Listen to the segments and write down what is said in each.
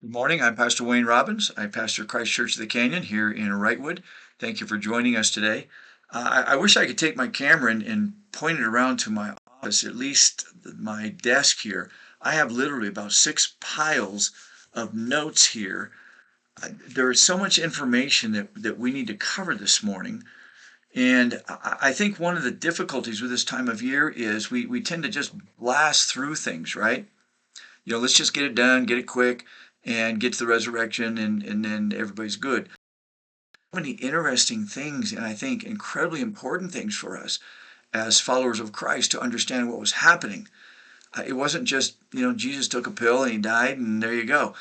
Good morning. I'm Pastor Wayne Robbins. I pastor Christ Church of the Canyon here in Wrightwood. Thank you for joining us today. I wish I could take my camera and point it around to my office, at least my desk here. I have literally about 6 piles of notes here. There is so much information that we need to cover this morning. And I think one of the difficulties with this time of year is we tend to just blast through things, right? Let's just get it done, get it quick, and get to the resurrection, and then everybody's good. So many interesting things, and I think incredibly important things for us as followers of Christ to understand what was happening. It wasn't just, Jesus took a pill and he died, and there you go.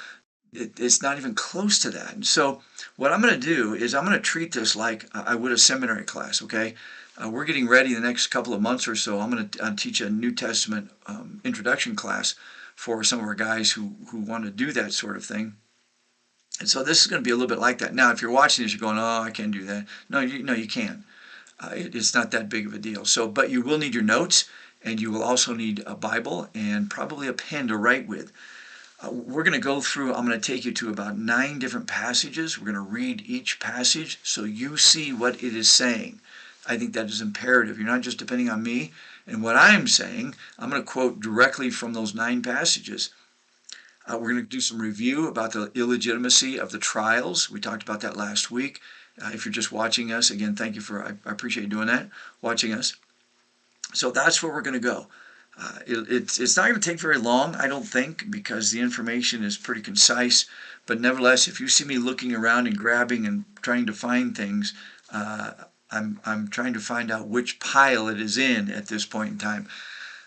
It's not even close to that. And so, what I'm going to do is I'm going to treat this like I would a seminary class, okay? We're getting ready the next couple of months or so. I'm going to teach a New Testament introduction class for some of our guys who want to do that sort of thing. And so this is going to be a little bit like that. Now, if you're watching this, you're going, "Oh, I can't do that." No, you can. It's not that big of a deal. So, but you will need your notes, and you will also need a Bible and probably a pen to write with. We're going to go through, I'm going to take you to about 9 different passages. We're going to read each passage so you see what it is saying. I think that is imperative. You're not just depending on me and what I'm saying. I'm going to quote directly from those 9 passages. We're going to do some review about the illegitimacy of the trials. We talked about that last week. If you're just watching us, again, thank you I appreciate you doing that, watching us. So that's where we're going to go. It's not going to take very long, I don't think, because the information is pretty concise. But nevertheless, if you see me looking around and grabbing and trying to find things, I'm trying to find out which pile it is in at this point in time.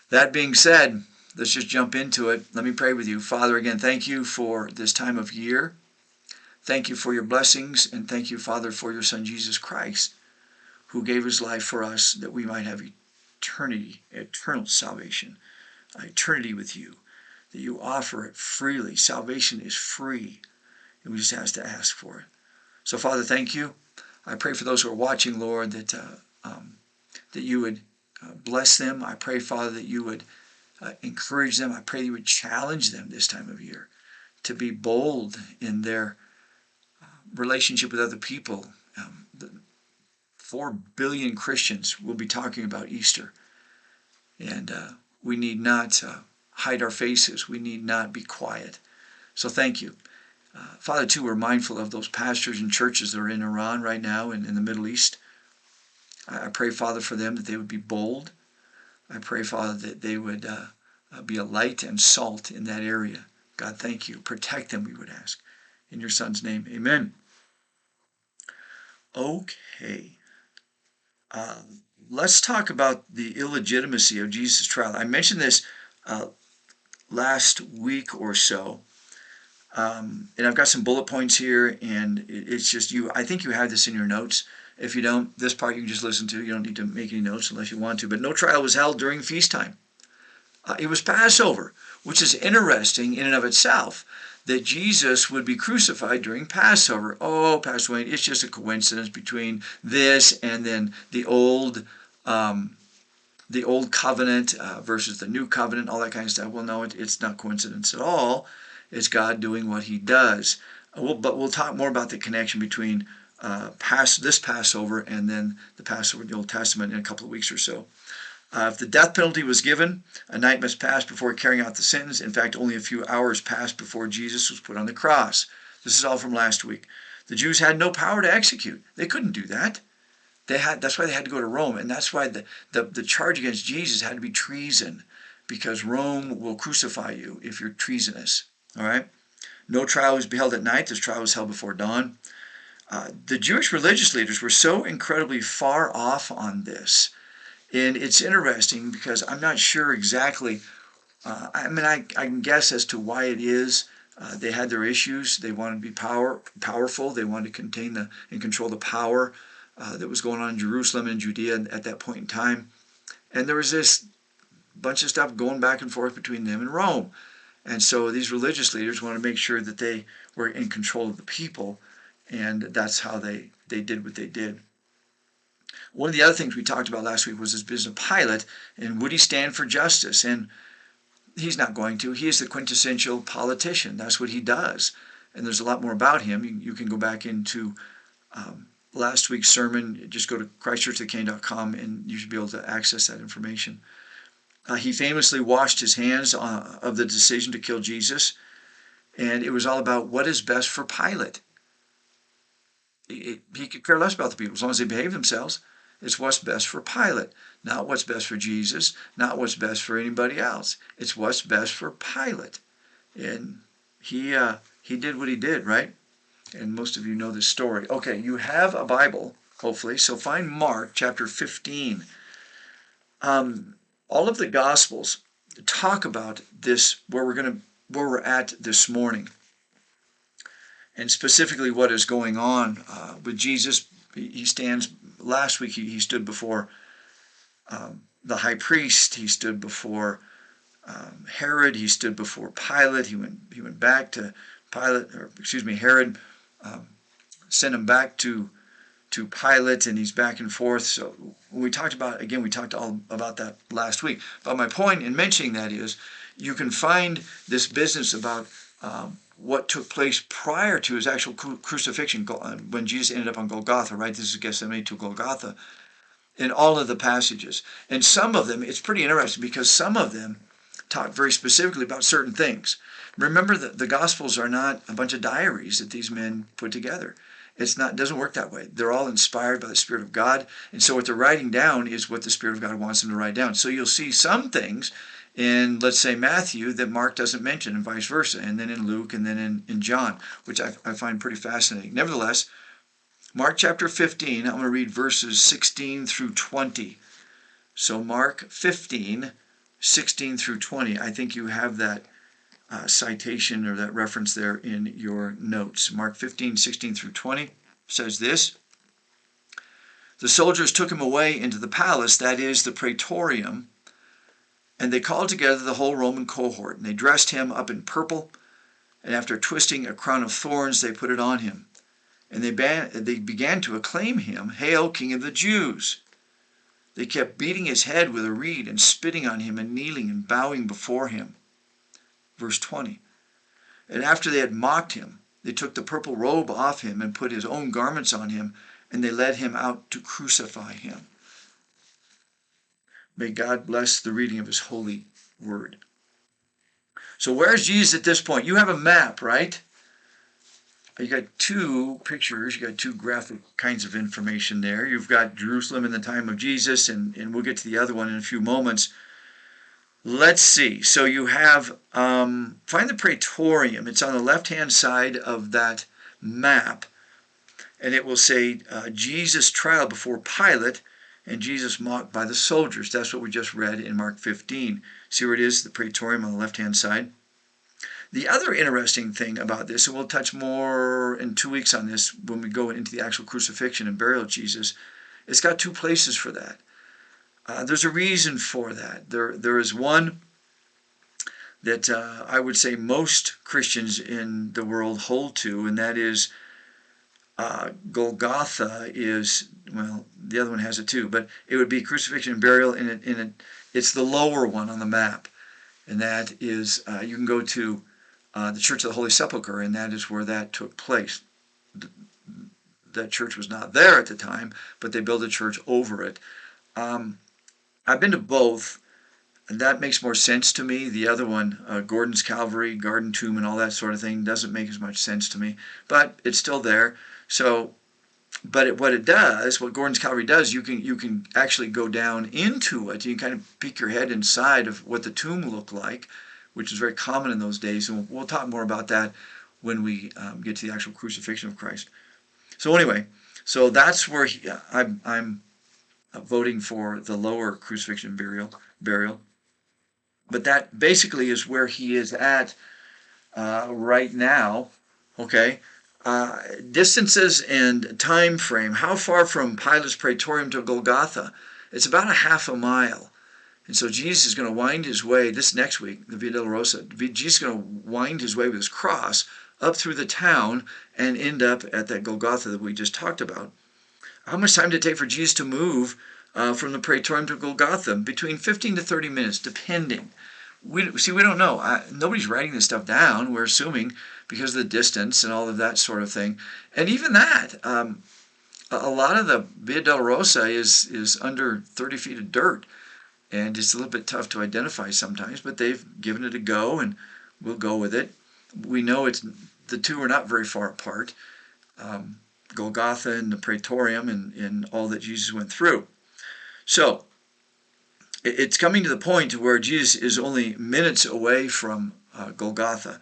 That being said, let's just jump into it. Let me pray with you. Father, again, thank you for this time of year. Thank you for your blessings, and thank you, Father, for your Son, Jesus Christ, who gave his life for us that we might have eternal salvation, eternity with you, that you offer it freely. Salvation is free, and we just have to ask for it. So, Father, thank you. I pray for those who are watching, Lord, that you would bless them. I pray, Father, that you would encourage them. I pray that you would challenge them this time of year to be bold in their relationship with other people. 4 billion Christians will be talking about Easter. And we need not hide our faces. We need not be quiet. So thank you. Father, too, we're mindful of those pastors and churches that are in Iran right now and in the Middle East. I pray, Father, for them that they would be bold. I pray, Father, that they would be a light and salt in that area. God, thank you. Protect them, we would ask. In your Son's name, amen. Okay. Let's talk about the illegitimacy of Jesus' trial. I mentioned this last week or so. And I've got some bullet points here, and it's just you. I think you have this in your notes. If you don't, this part you can just listen to. You don't need to make any notes unless you want to. But no trial was held during feast time. It was Passover, which is interesting in and of itself, that Jesus would be crucified during Passover. Oh, Pastor Wayne, it's just a coincidence between this and then the old covenant versus the new covenant, all that kind of stuff. Well, no, it's not coincidence at all. It's God doing what he does. But we'll talk more about the connection between this Passover and then the Passover in the Old Testament in a couple of weeks or so. If the death penalty was given, a night must pass before carrying out the sentence. In fact, only a few hours passed before Jesus was put on the cross. This is all from last week. The Jews had no power to execute. They couldn't do that. That's why they had to go to Rome, and that's why the charge against Jesus had to be treason, because Rome will crucify you if you're treasonous. All right? No trial was held at night. This trial was held before dawn. The Jewish religious leaders were so incredibly far off on this. And it's interesting because I'm not sure exactly. I can guess as to why it is. They had their issues. They wanted to be powerful. They wanted to contain and control the power that was going on in Jerusalem and Judea at that point in time. And there was this bunch of stuff going back and forth between them and Rome. And so these religious leaders wanted to make sure that they were in control of the people. And that's how they did what they did. One of the other things we talked about last week was this business of Pilate, and would he stand for justice? And He's not going to. He is the quintessential politician. That's what he does. And there's a lot more about him. You can go back into last week's sermon. Just go to ChristChurchTheCanyon.com and you should be able to access that information. He famously washed his hands of the decision to kill Jesus. And it was all about what is best for Pilate. He could care less about the people as long as they behave themselves. It's what's best for Pilate, not what's best for Jesus, not what's best for anybody else. It's what's best for Pilate. And he did what he did, right? And most of you know this story. Okay, you have a Bible, hopefully, so find Mark chapter 15. All of the Gospels talk about this, where we're at this morning, and specifically what is going on with Jesus. He stands. Last week he stood before the high priest. He stood before Herod. He stood before Pilate. He went back to Pilate, or excuse me, Herod sent him back to Pilate, and he's back and forth. So we talked all about that last week. But my point in mentioning that is, you can find this business about what took place prior to his actual crucifixion, when Jesus ended up on Golgotha, right? This is Gethsemane to Golgotha, in all of the passages. And some of them, it's pretty interesting because some of them talk very specifically about certain things. Remember that the Gospels are not a bunch of diaries that these men put together. It doesn't work that way. They're all inspired by the Spirit of God. And so what they're writing down is what the Spirit of God wants them to write down. So you'll see some things in, let's say, Matthew that Mark doesn't mention, and vice versa, and then in Luke, and then in John, which I find pretty fascinating. Nevertheless, Mark chapter 15, I'm going to read verses 16 through 20. So Mark 15, 16 through 20. I think you have that citation or that reference there in your notes. Mark 15, 16 through 20 says this: The soldiers took him away into the palace, that is, the praetorium, and they called together the whole Roman cohort, and they dressed him up in purple, and after twisting a crown of thorns, they put it on him. And they began to acclaim him, "Hail, King of the Jews!" They kept beating his head with a reed and spitting on him and kneeling and bowing before him. Verse 20. And after they had mocked him, they took the purple robe off him and put his own garments on him, and they led him out to crucify him. May God bless the reading of his holy word. So where's Jesus at this point? You have a map, right? You got two pictures, you got two graphic kinds of information there. You've got Jerusalem in the time of Jesus, and we'll get to the other one in a few moments. Let's see. So you have, find the praetorium. It's on the left-hand side of that map, and it will say Jesus' trial before Pilate, and Jesus mocked by the soldiers. That's what we just read in Mark 15. See where it is, the praetorium on the left-hand side? The other interesting thing about this, and we'll touch more in 2 weeks on this when we go into the actual crucifixion and burial of Jesus, it's got two places for that. There's a reason for that. There is one that I would say most Christians in the world hold to, and that is Golgotha is, well, the other one has it too, but it would be crucifixion and burial, it's the lower one on the map. And that is, you can go to the Church of the Holy Sepulchre, and that is where that took place. That church was not there at the time, but they built a church over it. I've been to both, and that makes more sense to me. The other one, Gordon's Calvary, Garden Tomb, and all that sort of thing, doesn't make as much sense to me, but it's still there. So, but what Gordon's Calvary does, you can actually go down into it. You can kind of peek your head inside of what the tomb looked like, which is very common in those days, and we'll talk more about that when we get to the actual crucifixion of Christ. So anyway, so that's where I'm voting for the lower crucifixion burial. But that basically is where he is at right now. Okay, distances and time frame. How far from Pilate's Praetorium to Golgotha? It's about a half a mile. And so Jesus is going to wind his way, this next week, the Via Dolorosa, Jesus is going to wind his way with his cross up through the town and end up at that Golgotha that we just talked about. How much time did it take for Jesus to move from the Praetorium to Golgotha? Between 15 to 30 minutes, depending. We don't know. Nobody's writing this stuff down. We're assuming because of the distance and all of that sort of thing. And even that, a lot of the Via Dolorosa is under 30 feet of dirt, and it's a little bit tough to identify sometimes, but they've given it a go, and we'll go with it. We know the two are not very far apart, Golgotha and the Praetorium, and all that Jesus went through. So it's coming to the point to where Jesus is only minutes away from Golgotha.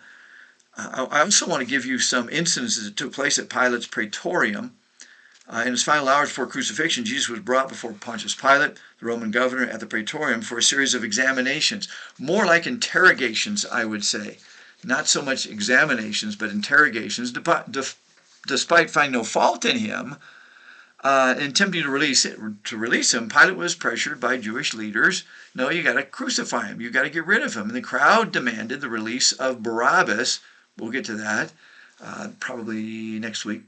I also want to give you some instances that took place at Pilate's Praetorium. In his final hours before crucifixion, Jesus was brought before Pontius Pilate, the Roman governor, at the Praetorium for a series of examinations. More like interrogations, I would say. Not so much examinations, but interrogations. Despite finding no fault in him, attempting to release him, Pilate was pressured by Jewish leaders. No, you got to crucify him. You got to get rid of him. And the crowd demanded the release of Barabbas. We'll get to that probably next week.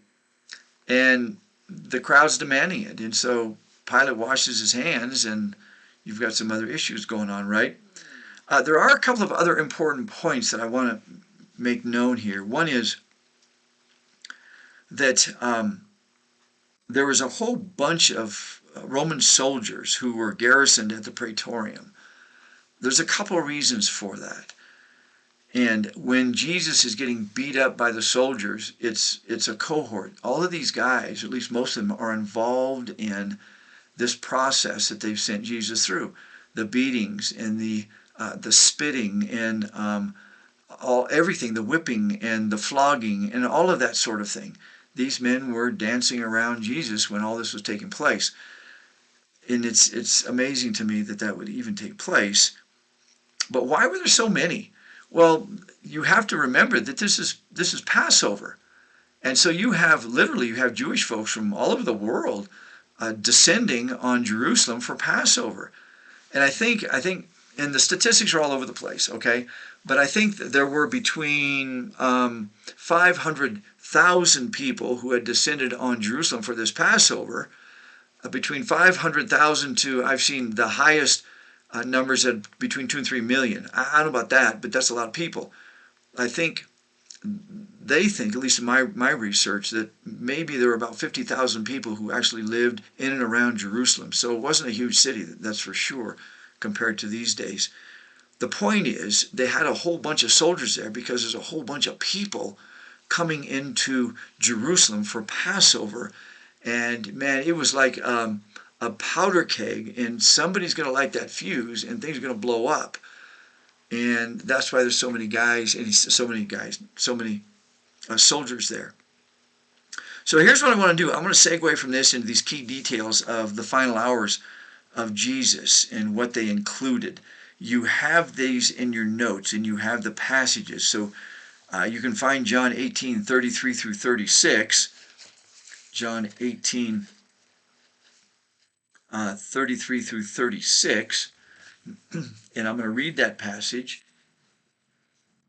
And the crowd's demanding it. And so Pilate washes his hands, and you've got some other issues going on, right? There are a couple of other important points that I want to make known here. One is that there was a whole bunch of Roman soldiers who were garrisoned at the Praetorium. There's a couple of reasons for that. And when Jesus is getting beat up by the soldiers, it's a cohort. All of these guys, at least most of them, are involved in this process that they've sent Jesus through. The beatings and the spitting and everything, the whipping and the flogging and all of that sort of thing. These men were dancing around Jesus when all this was taking place. And it's amazing to me that would even take place. But why were there so many? Well, you have to remember that this is Passover. And so you have Jewish folks from all over the world descending on Jerusalem for Passover. And I think and the statistics are all over the place, okay? But I think that there were between 500,000 people who had descended on Jerusalem for this Passover. Between 500,000 to, I've seen the highest numbers at between 2 and 3 million. I don't know about that, but that's a lot of people. They think, at least in my research, that maybe there were about 50,000 people who actually lived in and around Jerusalem. So it wasn't a huge city, that's for sure, compared to these days. The point is, they had a whole bunch of soldiers there because there's a whole bunch of people coming into Jerusalem for Passover. And man, it was like a powder keg, and somebody's going to light that fuse, and things are going to blow up. And that's why there's so many soldiers there. So here's what I want to do. I'm going to segue from this into these key details of the final hours of Jesus and what they included. You have these in your notes, and you have the passages. So you can find John 18:33 through 36. John 18, 33 through 36. And I'm going to read that passage,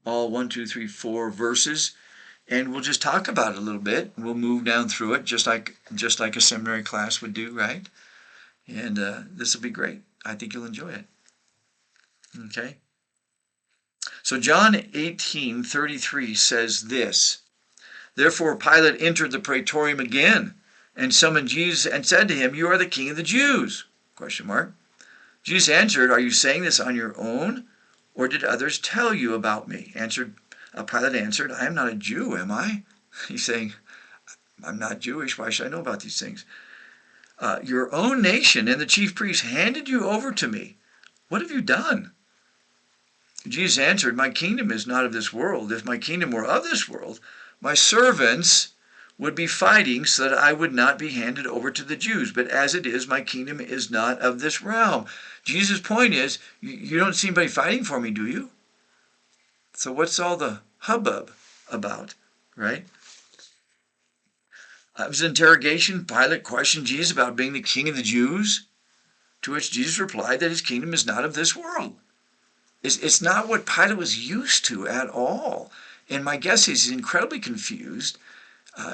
all 1, 2, 3, 4 verses, and we'll just talk about it a little bit. We'll move down through it just like a seminary class would do, right? And this will be great. I think you'll enjoy it. Okay? So John 18:33 says this: Therefore Pilate entered the Praetorium again and summoned Jesus and said to him, "You are the king of the Jews?" ? Jesus answered, "Are you saying this on your own, or did others tell you about me?" Pilate answered, "I am not a Jew, am I?" He's saying, "I'm not Jewish. Why should I know about these things? Your own nation and the chief priests handed you over to me. What have you done?" Jesus answered, "My kingdom is not of this world. If my kingdom were of this world, my servants would be fighting so that I would not be handed over to the Jews. But as it is, my kingdom is not of this realm." Jesus' point is, you don't see anybody fighting for me, do you? So what's all the hubbub about, right? It was an interrogation. Pilate questioned Jesus about being the king of the Jews, to which Jesus replied that his kingdom is not of this world. It's not what Pilate was used to at all. And my guess is he's incredibly confused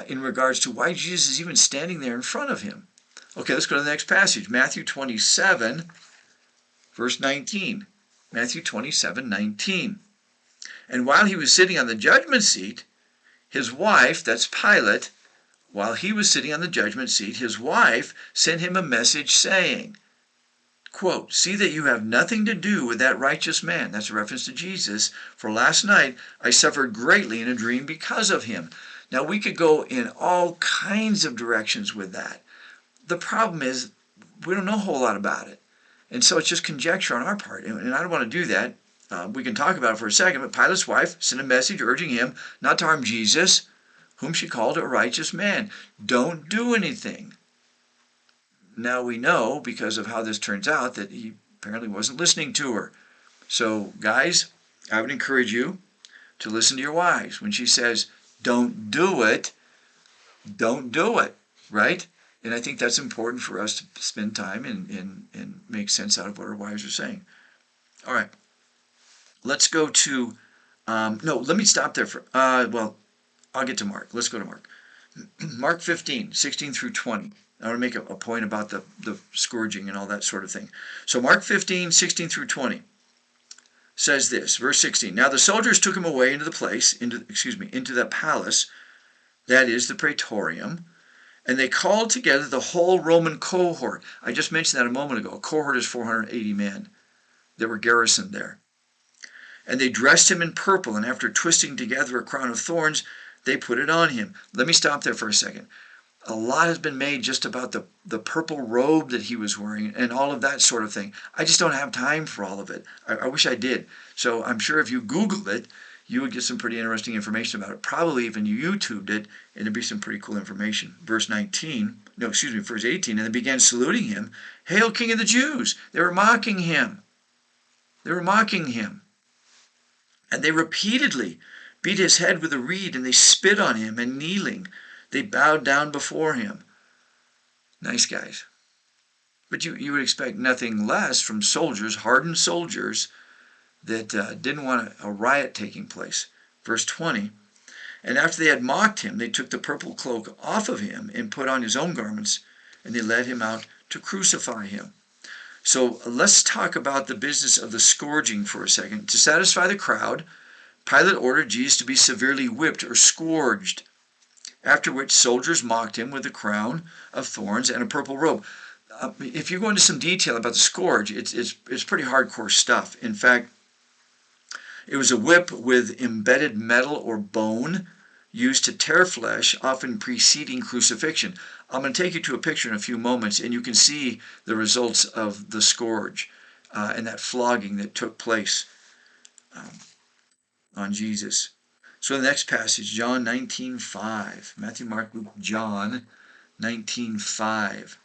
in regards to why Jesus is even standing there in front of him. Okay, let's go to the next passage. Matthew 27, verse 19. Matthew 27:19. And while he was sitting on the judgment seat, his wife, that's Pilate, while he was sitting on the judgment seat, his wife sent him a message saying, quote, see that you have nothing to do with that righteous man. That's a reference to Jesus. For last night I suffered greatly in a dream because of him. Now we could go in all kinds of directions with that. The problem is we don't know a whole lot about it. And so it's just conjecture on our part. And I don't want to do that. We can talk about it for a second, but Pilate's wife sent a message urging him not to harm Jesus, whom she called a righteous man. Don't do anything. Now we know, because of how this turns out, that he apparently wasn't listening to her. So, guys, I would encourage you to listen to your wives. When she says, don't do it, right? And I think that's important for us to spend time and make sense out of what our wives are saying. All right. Let's go to, no, let me stop there for, well, I'll get to Mark. Let's go to Mark. Mark 15, 16 through 20. I want to make a point about the scourging and all that sort of thing. So Mark 15, 16 through 20 says this, verse 16. Now the soldiers took him away into the palace, that is the praetorium, and they called together the whole Roman cohort. I just mentioned that a moment ago. A cohort is 480 men that were garrisoned there. And they dressed him in purple, and after twisting together a crown of thorns, they put it on him. Let me stop there for a second. A lot has been made just about the purple robe that he was wearing and all of that sort of thing. I just don't have time for all of it. I wish I did. So I'm sure if you Googled it, you would get some pretty interesting information about it. Probably even you YouTubed it, and it'd be some pretty cool information. Verse 18, and they began saluting him, Hail, King of the Jews! They were mocking him. And they repeatedly beat his head with a reed, and they spit on him, and kneeling, they bowed down before him. Nice guys. But you would expect nothing less from soldiers, hardened soldiers, that didn't want a riot taking place. Verse 20, and after they had mocked him, they took the purple cloak off of him and put on his own garments, and they led him out to crucify him. So let's talk about the business of the scourging for a second. To satisfy the crowd, Pilate ordered Jesus to be severely whipped or scourged, after which soldiers mocked him with a crown of thorns and a purple robe. If you go into some detail about the scourge, it's pretty hardcore stuff. In fact, it was a whip with embedded metal or bone used to tear flesh, often preceding crucifixion. I'm going to take you to a picture in a few moments, and you can see the results of the scourge and that flogging that took place on Jesus. So the next passage, John 19:5. Matthew, Mark, Luke, John 19:5.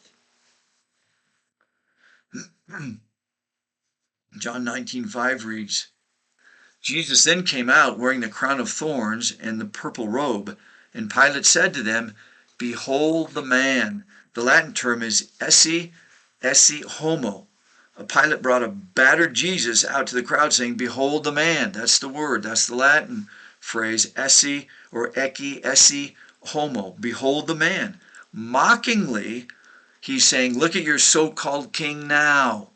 John 19:5 reads, Jesus then came out wearing the crown of thorns and the purple robe, and Pilate said to them, Behold the man. The Latin term is esse homo. Pilate brought a battered Jesus out to the crowd saying, Behold the man. That's the word. That's the Latin phrase, esse or esse homo. Behold the man. Mockingly, he's saying, look at your so-called king now.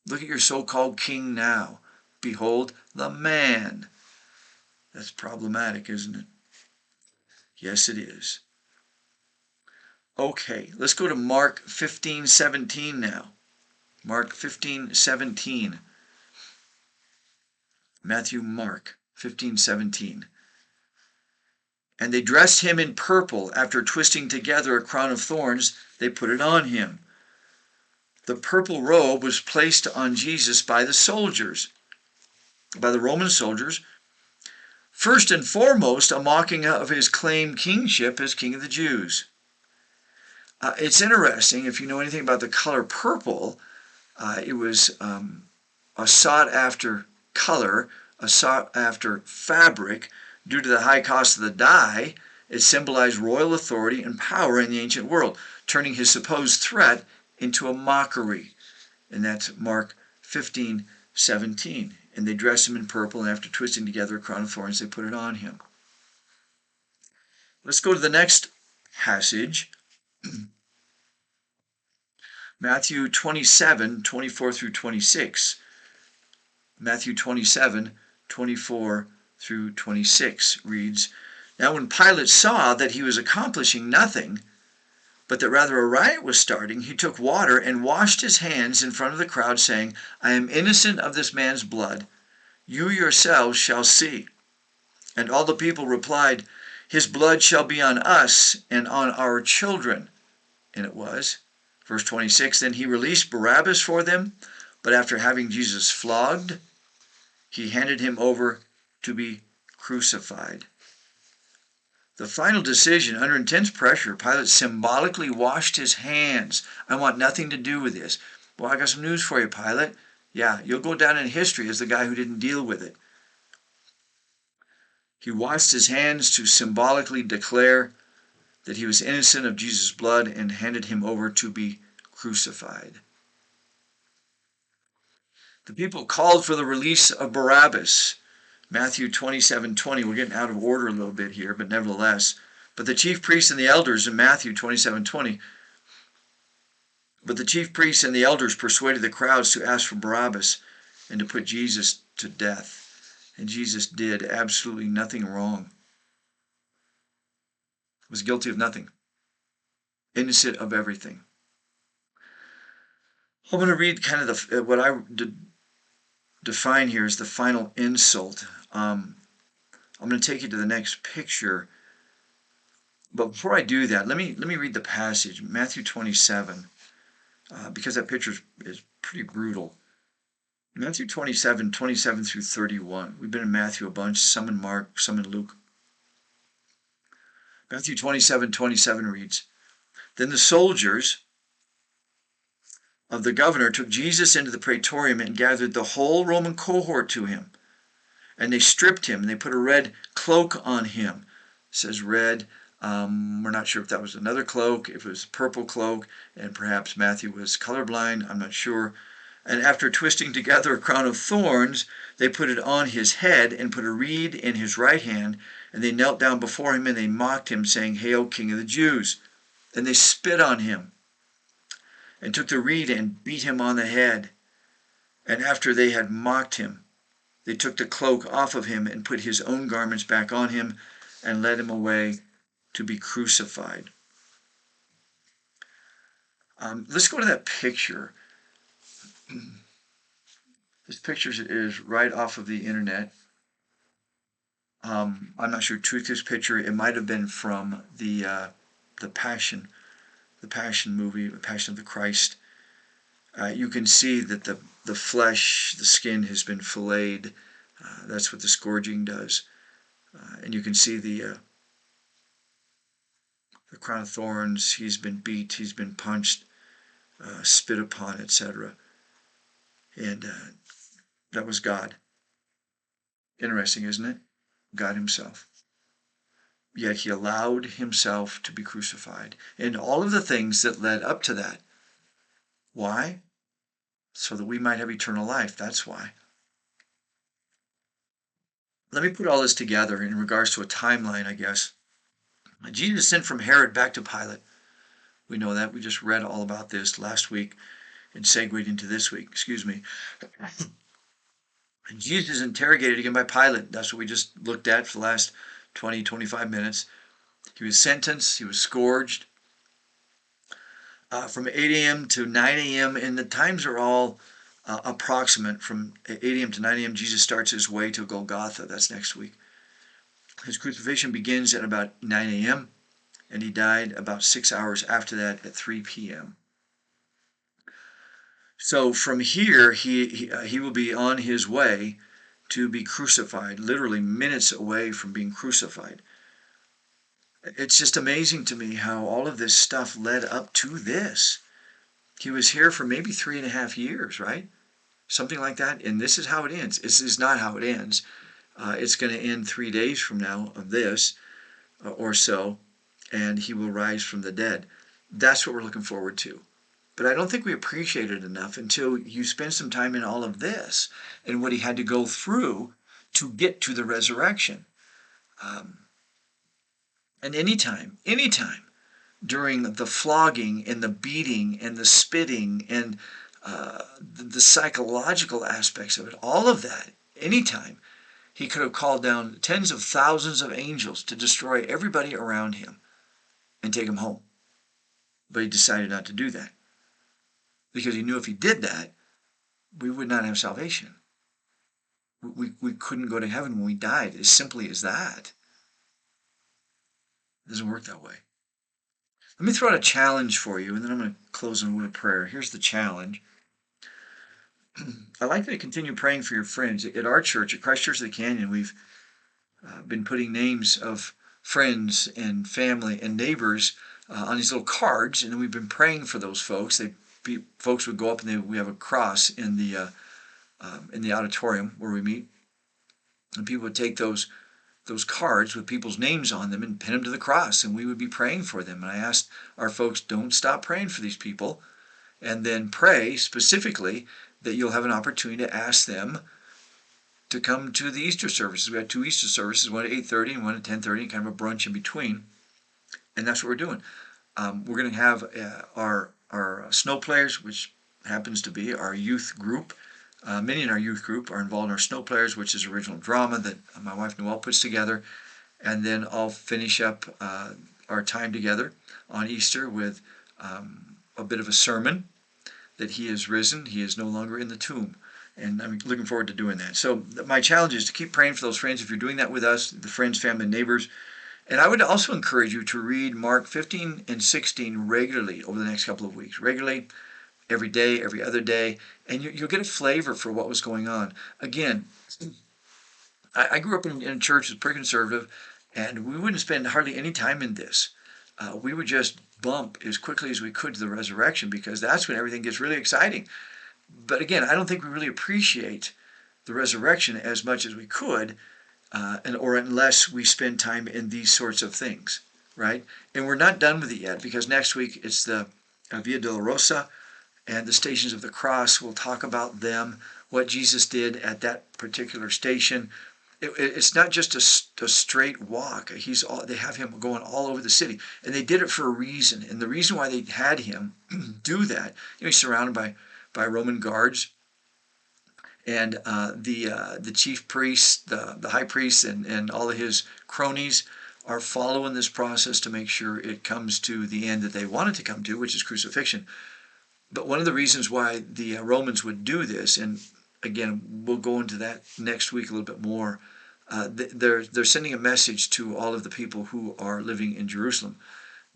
Look at your so-called king now. Behold the man. That's problematic, isn't it? Yes, it is. Okay, let's go to Mark 15:17 now. Mark 15:17. Matthew, Mark 15:17. And they dressed him in purple. After twisting together a crown of thorns, they put it on him. The purple robe was placed on Jesus by the soldiers, by the Roman soldiers, first and foremost a mocking of his claimed kingship as King of the Jews. It's interesting, if you know anything about the color purple, it was a sought-after color, a sought-after fabric. Due to the high cost of the dye, it symbolized royal authority and power in the ancient world, turning his supposed threat into a mockery. And that's Mark 15:17. And they dressed him in purple, and after twisting together a crown of thorns, they put it on him. Let's go to the next passage. Matthew 27:24 through 26. Matthew 27:24 through 26 reads, "Now when Pilate saw that he was accomplishing nothing, but that rather a riot was starting, he took water and washed his hands in front of the crowd, saying, 'I am innocent of this man's blood. You yourselves shall see.' And all the people replied, 'His blood shall be on us and on our children.' And it was. Verse 26, then he released Barabbas for them, but after having Jesus flogged, he handed him over to be crucified." The final decision, under intense pressure, Pilate symbolically washed his hands. "I want nothing to do with this." Well, I got some news for you, Pilate. Yeah, you'll go down in history as the guy who didn't deal with it. He washed his hands to symbolically declare that he was innocent of Jesus' blood and handed him over to be crucified. The people called for the release of Barabbas. Matthew 27:20. We're getting out of order a little bit here, but nevertheless. But the chief priests and the elders in Matthew 27:20. But the chief priests and the elders persuaded the crowds to ask for Barabbas and to put Jesus to death. And Jesus did absolutely nothing wrong. Was guilty of nothing. Innocent of everything. I'm going to read kind of what I define here as the final insult. I'm going to take you to the next picture. But before I do that, let me read the passage, Matthew 27, because that picture is pretty brutal. Matthew 27:27 through 31. We've been in Matthew a bunch, some in Mark, some in Luke. Matthew 27:27 reads, "Then the soldiers of the governor took Jesus into the praetorium and gathered the whole Roman cohort to him. And they stripped him, and they put a red cloak on him." It says red. We're not sure if that was another cloak, if it was a purple cloak, and perhaps Matthew was colorblind. I'm not sure. "And after twisting together a crown of thorns, they put it on his head and put a reed in his right hand. And they knelt down before him and they mocked him, saying, 'Hail, King of the Jews!' And they spit on him and took the reed and beat him on the head. And after they had mocked him, they took the cloak off of him and put his own garments back on him and led him away to be crucified." Let's go to that picture. This picture is right off of the internet. I'm not sure who took this picture. It might have been from the Passion movie, The Passion of the Christ. You can see that the flesh, the skin has been filleted. That's what the scourging does. And you can see the crown of thorns. He's been beat, he's been punched, spit upon, etc. And that was God. Interesting, isn't it? God himself. Yet he allowed himself to be crucified. And all of the things that led up to that. Why? So that we might have eternal life. That's why. Let me put all this together in regards to a timeline, I guess. Jesus sent from Herod back to Pilate. We know that. We just read all about this last week and segued into this week. Excuse me. And Jesus is interrogated again by Pilate. That's what we just looked at for the last 20, 25 minutes. He was sentenced. He was scourged from 8 a.m. to 9 a.m. And the times are all approximate. From 8 a.m. to 9 a.m., Jesus starts his way to Golgotha. That's next week. His crucifixion begins at about 9 a.m., and he died about 6 hours after that at 3 p.m. So from here, he will be on his way to be crucified, literally minutes away from being crucified. It's just amazing to me how all of this stuff led up to this. He was here for maybe 3.5 years, right? Something like that. And this is how it ends. This is not how it ends. It's going to end 3 days from now of this or so, and he will rise from the dead. That's what we're looking forward to. But I don't think we appreciate it enough until you spend some time in all of this and what he had to go through to get to the resurrection. And anytime during the flogging and the beating and the spitting and the psychological aspects of it, all of that, anytime, he could have called down tens of thousands of angels to destroy everybody around him and take him home. But he decided not to do that because he knew if he did that, we would not have salvation. We couldn't go to heaven when we died, as simply as that. It doesn't work that way. Let me throw out a challenge for you, and then I'm going to close in a word of prayer. Here's the challenge. I'd like you to continue praying for your friends. At our church, at Christ Church of the Canyon, we've been putting names of friends and family and neighbors on these little cards, and we've been praying for those folks. Folks would go up and we have a cross in the auditorium where we meet, and people would take those cards with people's names on them and pin them to the cross, and we would be praying for them. And I asked our folks, don't stop praying for these people, and then pray specifically that you'll have an opportunity to ask them to come to the Easter services. We had 2 Easter services, one at 8:30 and one at 10:30, kind of a brunch in between. And that's what we're doing. We're going to have our snow players, which happens to be our youth group. Many in our youth group are involved in our snow players, which is original drama that my wife Noelle puts together. And then I'll finish up our time together on Easter with a bit of a sermon that he is risen, he is no longer in the tomb. And I'm looking forward to doing that. So my challenge is to keep praying for those friends. If you're doing that with us, the friends, family, neighbors. And I would also encourage you to read Mark 15 and 16 regularly over the next couple of weeks. Regularly, every day, every other day. And you'll get a flavor for what was going on. Again, I grew up in a church that was pretty conservative, and we wouldn't spend hardly any time in this. We would just bump as quickly as we could to the resurrection because that's when everything gets really exciting. But again, I don't think we really appreciate the resurrection as much as we could, or unless we spend time in these sorts of things, right? And we're not done with it yet because next week it's the Via Dolorosa and the Stations of the Cross. We'll talk about them, what Jesus did at that particular station. It's not just a straight walk. They have him going all over the city, and they did it for a reason. And the reason why they had him do that, he's surrounded by Roman guards, and the chief priest, the high priest, and all of his cronies are following this process to make sure it comes to the end that they want it to come to, which is crucifixion. But one of the reasons why the Romans would do this, and again, we'll go into that next week a little bit more. They're sending a message to all of the people who are living in Jerusalem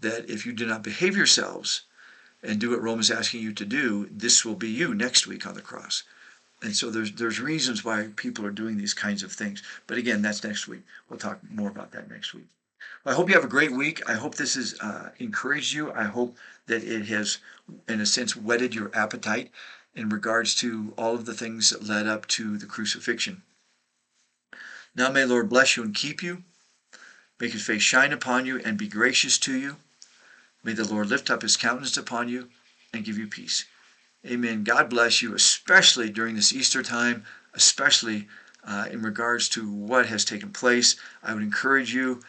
that if you do not behave yourselves and do what Rome is asking you to do, this will be you next week on the cross. And so there's reasons why people are doing these kinds of things. But again, that's next week. We'll talk more about that next week. Well, I hope you have a great week. I hope this has encouraged you. I hope that it has, in a sense, whetted your appetite in regards to all of the things that led up to the crucifixion. Now may the Lord bless you and keep you, make his face shine upon you and be gracious to you. May the Lord lift up his countenance upon you and give you peace. Amen. God bless you, especially during this Easter time, especially in regards to what has taken place. I would encourage you,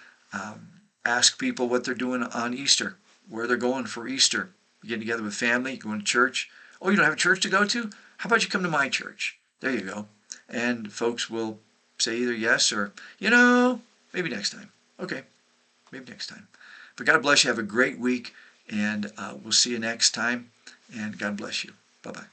ask people what they're doing on Easter, where they're going for Easter. You get together with family, going to church. Oh, you don't have a church to go to? How about you come to my church? There you go. And folks will say either yes or, maybe next time. Okay, maybe next time. But God bless you. Have a great week, and we'll see you next time. And God bless you. Bye-bye.